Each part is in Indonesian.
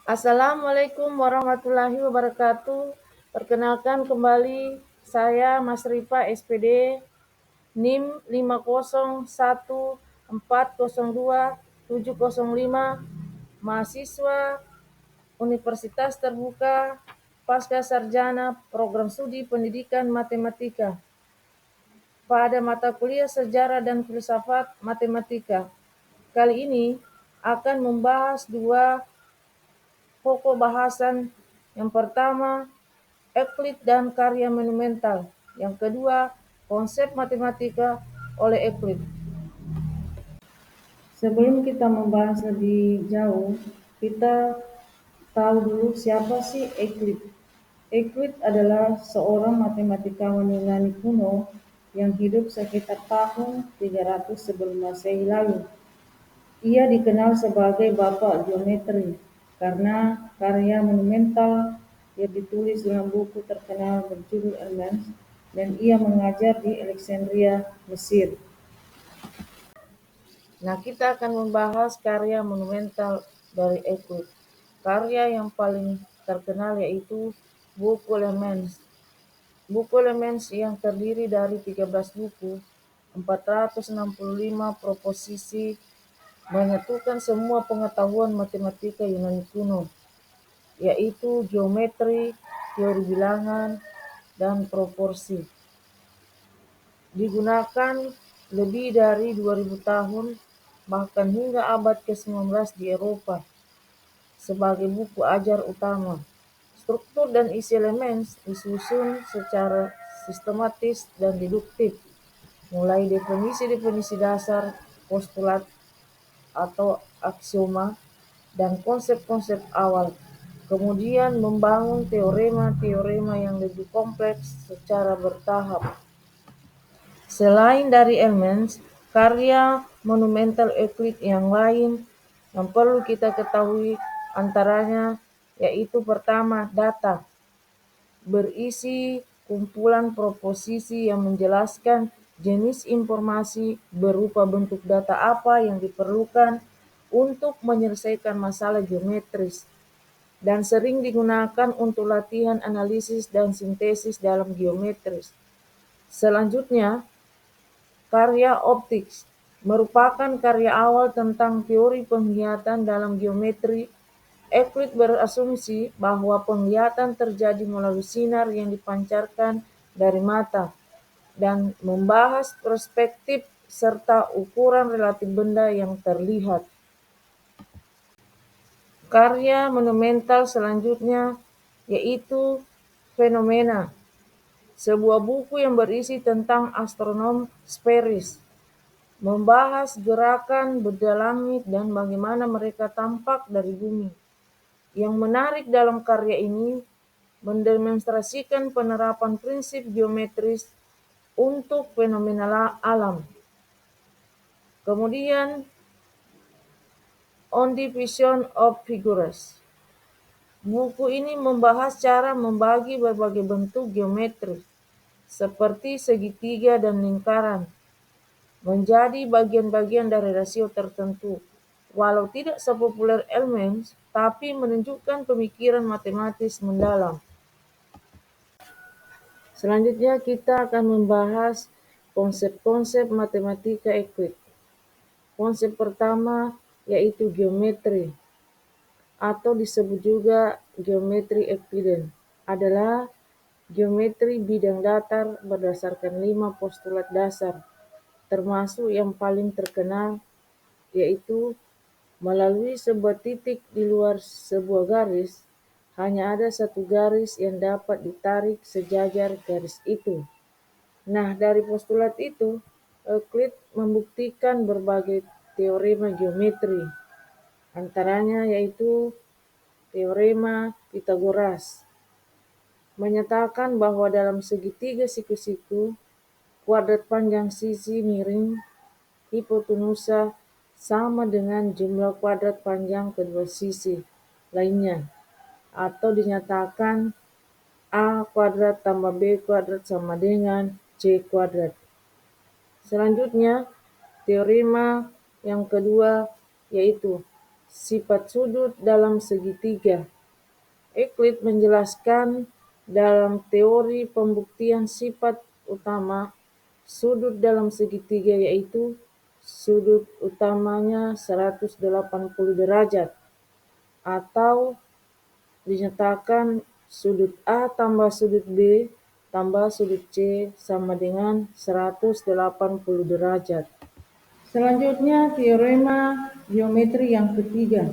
Assalamualaikum warahmatullahi wabarakatuh. Perkenalkan kembali saya Mas Rifa SPD NIM 501402705, mahasiswa Universitas Terbuka Pasca Sarjana Program Studi Pendidikan Matematika pada mata kuliah Sejarah dan Filsafat Matematika. Kali ini akan membahas dua pokok bahasan. Yang pertama, Euclid dan karya monumental. Yang kedua, konsep matematika oleh Euclid. Sebelum kita membahas lebih jauh, kita tahu dulu siapa sih Euclid. Euclid adalah seorang matematikawan Yunani kuno yang hidup sekitar tahun 300 sebelum Masehi lalu. Ia dikenal sebagai Bapak Geometri karena karya monumental yang ditulis dalam buku terkenal berjudul Elements, dan ia mengajar di Alexandria, Mesir. Nah, kita akan membahas karya monumental dari Euclid. Karya yang paling terkenal yaitu buku Elements. Buku Elements yang terdiri dari 13 buku, 465 proposisi, menyatukan semua pengetahuan matematika Yunani kuno, yaitu geometri, teori bilangan, dan proporsi. Digunakan lebih dari 2000 tahun, bahkan hingga abad ke-19 di Eropa, sebagai buku ajar utama. Struktur dan isi elemen disusun secara sistematis dan deduktif, mulai definisi-definisi dasar, postulat atau aksioma, dan konsep-konsep awal, kemudian membangun teorema-teorema yang lebih kompleks secara bertahap. Selain dari Elements, karya monumental Euclid yang lain yang perlu kita ketahui antaranya yaitu pertama, data, berisi kumpulan proposisi yang menjelaskan jenis informasi berupa bentuk data apa yang diperlukan untuk menyelesaikan masalah geometris, dan sering digunakan untuk latihan analisis dan sintesis dalam geometris. Selanjutnya, karya optik merupakan karya awal tentang teori penglihatan dalam geometri. Euclid berasumsi bahwa penglihatan terjadi melalui sinar yang dipancarkan dari mata, dan membahas perspektif serta ukuran relatif benda yang terlihat. Karya monumental selanjutnya yaitu Fenomena, sebuah buku yang berisi tentang astronom sferis, membahas gerakan benda langit dan bagaimana mereka tampak dari bumi. Yang menarik dalam karya ini mendemonstrasikan penerapan prinsip geometris untuk fenomena alam. Kemudian, On Division of Figures. Buku ini membahas cara membagi berbagai bentuk geometri, seperti segitiga dan lingkaran, menjadi bagian-bagian dari rasio tertentu. Walau tidak sepopuler Elements, tapi menunjukkan pemikiran matematis mendalam. Selanjutnya kita akan membahas konsep-konsep matematika Euclid. Konsep pertama yaitu geometri, atau disebut juga geometri Euclidean, adalah geometri bidang datar berdasarkan 5 postulat dasar, termasuk yang paling terkenal yaitu melalui sebuah titik di luar sebuah garis, hanya ada satu garis yang dapat ditarik sejajar garis itu. Nah, dari postulat itu, Euclid membuktikan berbagai teorema geometri, antaranya yaitu teorema Pythagoras, menyatakan bahwa dalam segitiga siku-siku, kuadrat panjang sisi miring hipotenusa sama dengan jumlah kuadrat panjang kedua sisi lainnya, atau dinyatakan A kuadrat tambah B kuadrat sama dengan C kuadrat. Selanjutnya, teorema yang kedua yaitu sifat sudut dalam segitiga. Euclid menjelaskan dalam teori pembuktian sifat utama sudut dalam segitiga, yaitu sudut utamanya 180 derajat, atau dinyatakan sudut A tambah sudut B tambah sudut C sama dengan 180 derajat. Selanjutnya teorema geometri yang ketiga,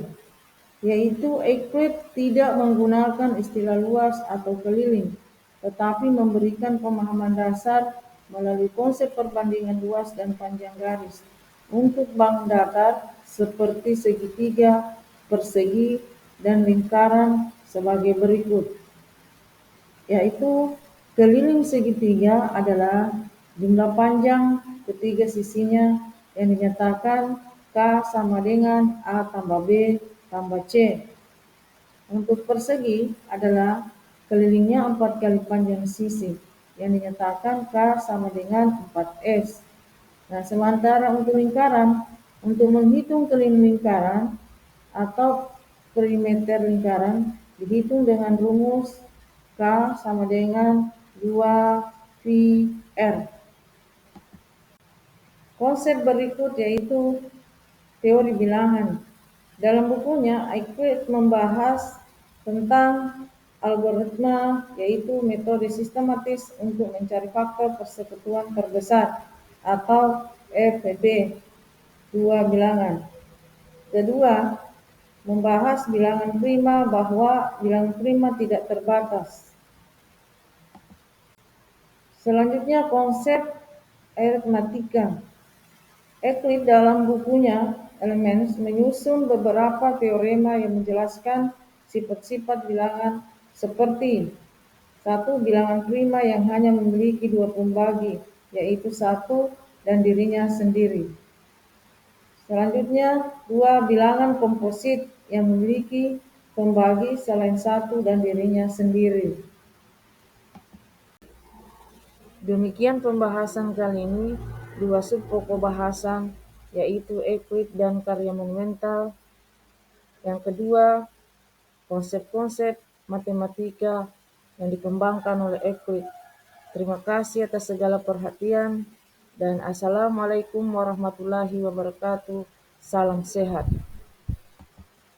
yaitu Euclid tidak menggunakan istilah luas atau keliling, tetapi memberikan pemahaman dasar melalui konsep perbandingan luas dan panjang garis untuk bangun datar seperti segitiga, persegi, dan lingkaran sebagai berikut, yaitu keliling segitiga adalah jumlah panjang ketiga sisinya yang dinyatakan K sama dengan A tambah B tambah C. Untuk persegi adalah kelilingnya 4 kali panjang sisi yang dinyatakan K sama dengan 4S. Nah, sementara untuk lingkaran, untuk menghitung keliling lingkaran atau perimeter lingkaran dihitung dengan rumus K sama dengan 2πr. Konsep berikut yaitu teori bilangan. Dalam bukunya, Euclid membahas tentang algoritma, yaitu metode sistematis untuk mencari faktor persekutuan terbesar atau FPP dua bilangan. Kedua, membahas bilangan prima, bahwa bilangan prima tidak terbatas. Selanjutnya konsep aritmatika. Euclid dalam bukunya Elements menyusun beberapa teorema yang menjelaskan sifat-sifat bilangan seperti: 1. Bilangan prima yang hanya memiliki 2 pembagi, yaitu 1 dan dirinya sendiri. Selanjutnya 2. Bilangan komposit yang memiliki pembagi selain 1 dan dirinya sendiri. Demikian pembahasan kali ini. 2 sub pokok bahasan, yaitu Euclid dan karya monumental. Yang kedua, konsep-konsep matematika yang dikembangkan oleh Euclid. Terima kasih atas segala perhatian, dan Assalamualaikum warahmatullahi wabarakatuh. Salam sehat.